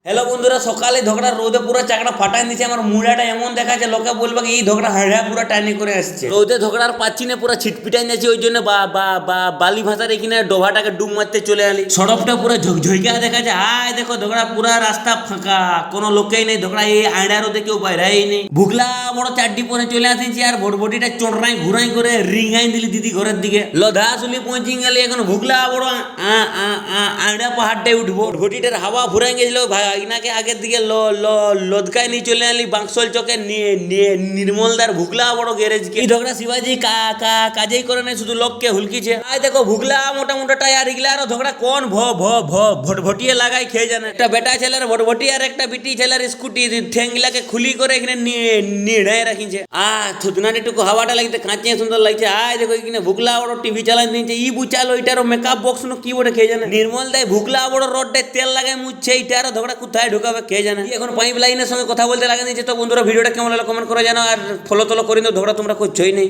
Hello বন্ধুরা, সকালে ঝগড়া রোদে পুরো চাকরা ফাটাই দিচ্ছে। আমার মুড়াটা এমন দেখাচ্ছে, লোকে বলবে কি এই ঝগড়া হাড়া পুরো টানি করে আসছে। রোদে ঝগড়ার পাচ্ছি না, পুরো ছিটপিটাই যাচ্ছে। ওই জন্য বালি ভাষার এখানে ডোভাটাকে ডুব মারতে চলে আলি। সড়কটা পুরো ঝকঝকা দেখাচ্ছে। আয় দেখো ঝগড়া পুরা রাস্তা ফাঁকা, কোনো লোকেই নেই। ঝগড়া এই আয়ডা রোদে কেউ বাইরেই নেই। ভুগলা বড় চারটি পরে চলে আসিছি, আর ভটভটিটা চড়রাই ঘুরাই করে রিঙাই দিলি দিদি ঘরের দিকে। লধা শুলি পৌঁছি গেলি, এখন ভুগলা বড় আয়ডা পাহাড়টাই উঠবো। ভটভটিটার হাওয়া ফুরাই গেছিল ভাই, ইনাকে আগের দিকে লদকায় নিয়ে চলে আলি বাংশল চকে নির্মলদার ভুগলা বড় গ্যারেজ কে। ঝগড়া শিবাজি কাজেই করে নাই, শুধু লোককে হুলকিছে। আয় দেখো ভুগলা মোটা মোটা টায়ার ইগলা, আর ঝগড়া কোন ভটভটিয়ে লাগাই খেয়ে জানে। একটা বেটা ছেলের ভটভটি আর একটা বিটি ছেলের স্কুটি ঠেঙ্গিলাকে খুলি করে এখানে নিড়াই রাখিছে। থুতনাটিটুকু হাওয়াটা লাগতে কাঁচিয়ে সুন্দর লাগছে। আয় দেখো এখানে ভুগলা বড় টিভি চালাই দিচ্ছে। ই বুচাল ওইটারও মেকআপ বক্স কি বড় খেয়ে জানে। নির্মল দেয় ভুগলা বড় রডটায় তেল লাগাই মুছছে, এইটারও ঝগড়া কোথায় ঢুকাবে কে জানে। এখন পাইপ লাইনের সঙ্গে কথা বলতে লাগে নিচ্ছে। তো বন্ধুরা, ভিডিওটা কেমন লাগলো কমেন্ট করে জানো, আর ফলো টলো করে দাও। ঝগড়া তোমরা করছোই নেই।